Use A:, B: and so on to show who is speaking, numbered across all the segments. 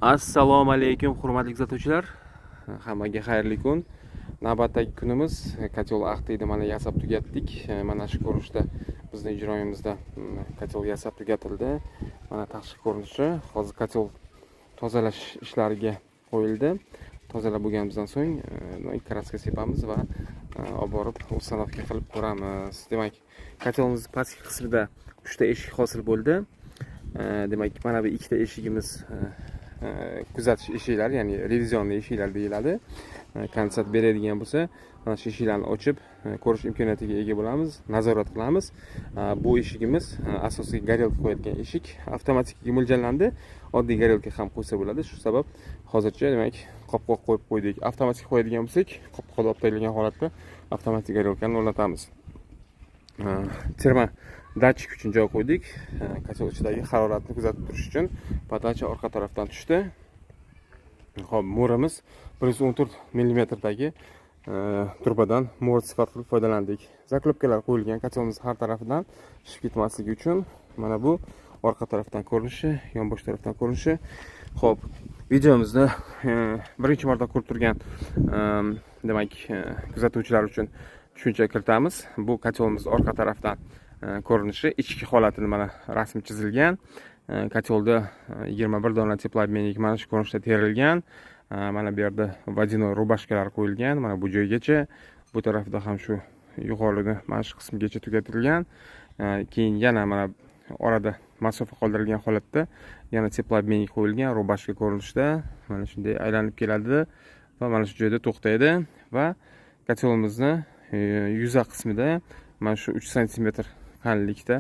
A: Assalomu alaykum hurmatli kuzatuvchilar. Hammaga xayrli kun. Navbatdagi kunimiz kotel aqtiydi mana yasab tugatdik. Mana shu ko'rinishda bizning ijroyimizda kotel yasab tugatildi. Mana tashqi ko'rinishi. Hozir kotel tozalash ishlariga qo'yildi. Tozalab bo'lganimizdan so'ng kraska sepamiz va olib borib uстановка qilib ko'ramiz. Demak, kotelimiz pastki qismida 3 ta eshik hosil bo'ldi. Demak, mana bu ikkita eshigimiz kuzatish eshiklari, ya'ni revizionli eshiklar deyiladi. Konsert beradigan bo'lsa, mana shu eshiklarni ochib ko'rish imkoniyatiga ega bo'lamiz, nazorat qilamiz. Bu eshigimiz asosiy горелка qo'yadigan eshik, avtomatik mo'ljallandi. Oddiy горелка ham qo'ysa bo'ladi. Shu sabab hozircha demak qopqoq qo'yib qo'ydik. Avtomatik qo'yadigan bo'lsak, qopqoqda olib tayyorlagan holatda avtomatik горелкani o'rnatamiz. Terma datchik uchun joy qo'ydik. Kotel ichidagi haroratni kuzatib turish uchun podacha orqa tarafdan tushdi. Xo'p, mo'rimiz 114 mm dagi turbadan mo'r sifatida foydalandik. Zaklopkalar qo'yilgan kotelimiz har tarafidan tushib ketmasligi uchun mana bu orqa tarafdan ko'rinishi, yonbosh tarafdan ko'rinishi. Xo'p, videomizni birinchi marta ko'rib turgan demak kuzatuvchilar uchun tushuncha kiritamiz. Bu kotelimiz orqa tarafdan ko'rinishi, ichki holatini mana rasm chizilgan. Kotelda 21 dona teplobmenik mana shu ko'rinishda terilgan. Mana bu yerda vodяной rubashkalar qo'yilgan. Mana bu joygacha, bu tarafda ham shu yuqorida mana shu qismgacha tugatilgan. Keyin yana mana orada masofa qoldirilgan holatda yana teplobmenik qo'yilgan, rubashka ko'rinishda mana shunday aylanib keladi va mana shu joyda to'xtaydi va kotelimizni yuza qismida mana shu 3 sm qalinlikda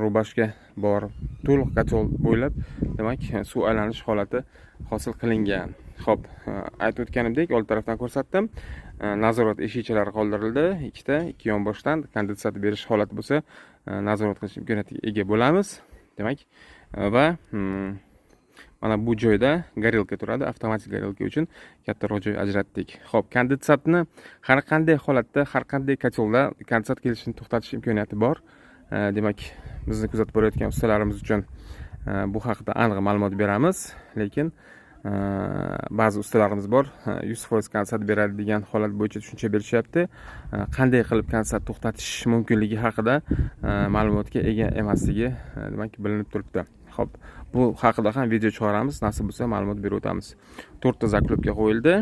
A: rubashka bor. To'liq kotel bo'ylab demak suv aylanish holati hosil qilingan. Xo'p, aytib o'tganimdek, old tarafdan ko'rsatdim. Nazorat eshikchalari qoldirildi. Ikkita, ikki yonboshdan kondensat berish holati bo'lsa, nazorat qilish imkoniyatiga ega bo'lamiz. Demak, va mana bu joyda горелка turadi. Avtomatik горелка uchun kattaroq joy ajratdik. Xo'p, kondensatni har qanday holatda, har qanday kotelda kondensat kelishini to'xtatish imkoniyati bor. Demak, bizni kuzatib borayotgan ustalarimiz uchun bu haqida aniq ma'lumot beramiz, lekin ba'zi ustalarimiz bor, 100% kondensat beradi degan holat bo'yicha tushuncha berishyapti. Qanday qilib kondensat to'xtatish mumkinligi haqida ma'lumotga ega emasligi demak bilinib turibdi. Xo'p, bu haqida ham video chiqaramiz, nasib bo'lsa ma'lumot berib o'tamiz. 4 ta zaklopka qo'yildi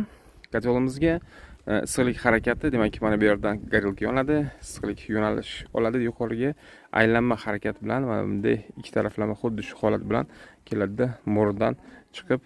A: kotelimizga. Issiqlik harakati, demak mana bu yerdan горелка yonadi, issiqlik yo'nalish oladi yuqoriga, aylanma harakat bilan mana bunday ikki taraflama xuddi shu holat bilan keladi, mo'rdan chiqib